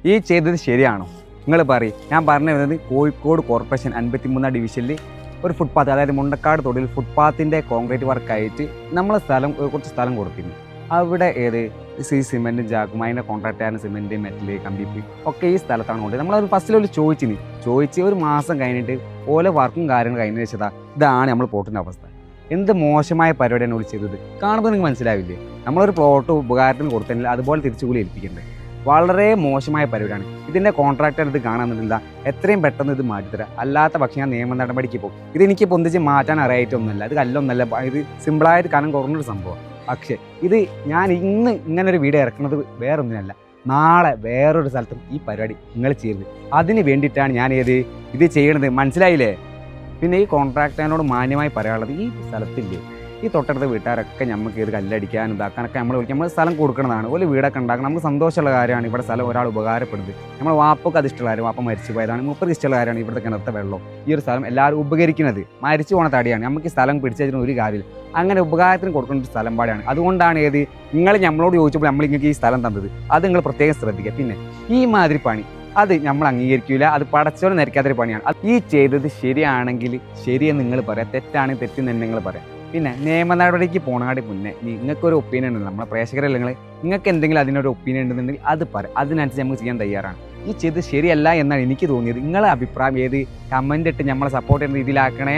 ഈ ചെയ്തത് ശരിയാണോ? നിങ്ങൾ പറയും. ഞാൻ പറഞ്ഞു വരുന്നത് കോഴിക്കോട് കോർപ്പറേഷൻ 53 ഡിവിഷനിൽ ഒരു ഫുട്പാത്ത്, അതായത് മുണ്ടക്കാട് തൊടിയിൽ ഫുട്പാത്തിൻ്റെ കോൺക്രീറ്റ് വർക്കായിട്ട് നമ്മൾ കുറച്ച് സ്ഥലം കൊടുത്തിരുന്നു. അവിടെ സിമെൻറ്റും ജാക്കും അതിൻ്റെ കോൺട്രാക്റ്റാണ് സിമെൻറ്റ്, മെറ്റൽ, കമ്പിപ്പ് ഒക്കെ ഈ സ്ഥലത്താണ് കൊണ്ടത്. നമ്മളത് ഫസ്റ്റിൽ ചോദിച്ച് ഒരു മാസം കഴിഞ്ഞിട്ട് ഓലെ വർക്കും കാര്യങ്ങളും കഴിഞ്ഞ വെച്ചതാ ഇതാണ് നമ്മൾ പ്ലോട്ടിൻ്റെ അവസ്ഥ. എന്ത് മോശമായ പരിപാടിയാണ് ഓല് ചെയ്തത്. കാണുമ്പോൾ നിങ്ങൾക്ക് മനസ്സിലാവില്ലേ? നമ്മളൊരു പ്ലോട്ട് ഉപകാരത്തിന് കൊടുത്തതിൽ അതുപോലെ തിരിച്ചുകൂലി ഏൽപ്പിക്കേണ്ടത് വളരെ മോശമായ പരിപാടിയാണ്. ഇതിൻ്റെ കോൺട്രാക്ടർ ഇത് കാണാമെന്നില്ല, എത്രയും പെട്ടെന്ന് ഇത് മാറ്റിത്തരാം. അല്ലാത്ത പക്ഷേ ഞാൻ നിയമ നടപടിക്ക് പോകും. ഇതെനിക്ക് പൊന്തിച്ച് മാറ്റാൻ അറിയായിട്ടൊന്നുമല്ല, ഇത് കല്ലൊന്നല്ല, ഇത് സിമ്പിളായിട്ട് കനം കുറഞ്ഞൊരു സംഭവം. പക്ഷേ ഇത് ഞാൻ ഇന്ന് ഇങ്ങനൊരു വീഡിയോ ഇറക്കുന്നത് വേറൊന്നിനല്ല, നാളെ വേറൊരു സ്ഥലത്തും ഈ പരിപാടി നിങ്ങൾ ചെയ്യരുത്. അതിന് വേണ്ടിയിട്ടാണ് ഞാൻ ഇത് ചെയ്യണത്. മനസ്സിലായില്ലേ? പിന്നെ ഈ കോൺട്രാക്ടറിനോട് മാന്യമായി പറയാനുള്ളത്, ഈ സ്ഥലത്തില്ലേ ഈ തൊട്ടടുത്ത വീട്ടുകാരൊക്കെ നമുക്ക് ഇത് കല്ലടിക്കാനും ഇതാക്കാനൊക്കെ നമ്മൾ സ്ഥലം കൊടുക്കുന്നതാണ്. ഒരു വീടൊക്കെ ഉണ്ടാക്കണം. നമുക്ക് സന്തോഷമുള്ള കാര്യമാണ് ഇവിടെ സ്ഥലം ഒരാൾ ഉപകാരപ്പെടുന്നത്. നമ്മൾ വാപ്പൊക്കെ അത് ഇഷ്ടമുള്ള കാര്യം, വാപ്പ മരിച്ചു പോയതാണ്, മുപ്പത് ഇഷ്ടമുള്ള കാര്യമാണ് ഇവിടുത്തെ കിണത്ത വെള്ളം, ഈ ഒരു സ്ഥലം എല്ലാവരും ഉപകരിക്കുന്നത്. മരിച്ചു പോണ തടിയാണ്, നമുക്ക് ഈ സ്ഥലം പിടിച്ചതിന് ഒരു കാര്യമില്ല. അങ്ങനെ ഉപകാരത്തിന് കൊടുക്കുന്ന ഒരു സ്ഥലം പാടിയാണ്. അതുകൊണ്ടാണ് നിങ്ങൾ നമ്മളോട് ചോദിച്ചപ്പോൾ നമ്മൾ ഇങ്ങനെ ഈ സ്ഥലം തന്നത്. അത് നിങ്ങൾ പ്രത്യേകം ശ്രദ്ധിക്കുക. പിന്നെ ഈ മാതിരി പണി അത് നമ്മൾ അംഗീകരിക്കില്ല. അത് പടച്ചോടെ നിരക്കാത്തൊരു പണിയാണ്. ഈ ചെയ്തത് ശരിയാണെങ്കിൽ ശരിയെന്ന് നിങ്ങൾ പറയാം, തെറ്റാണെങ്കിൽ തെറ്റെന്ന് തന്നെ നിങ്ങൾ പറയാം. പിന്നെ നിയമ നടപടിക്ക് പോണാടി മുന്നേ നിങ്ങൾക്കൊരു ഒപ്പീനിയൻ ഉണ്ട്, നമ്മളെ പ്രേക്ഷകരല്ലെങ്കിൽ നിങ്ങൾക്ക് എന്തെങ്കിലും അതിനൊരു ഒപ്പീനിയൻ ഉണ്ടെന്നുണ്ടെങ്കിൽ അത് പറയാം. അതിനനുസരിച്ച് നമുക്ക് ചെയ്യാൻ തയ്യാറാണ്. ഈ ചെയ്ത് ശരിയല്ല എന്നാണ് എനിക്ക് തോന്നിയത്. നിങ്ങളെ അഭിപ്രായം കമൻ്റ് ഇട്ട് നമ്മളെ സപ്പോർട്ട് ചെയ്യുന്ന രീതിയിലാക്കണേ.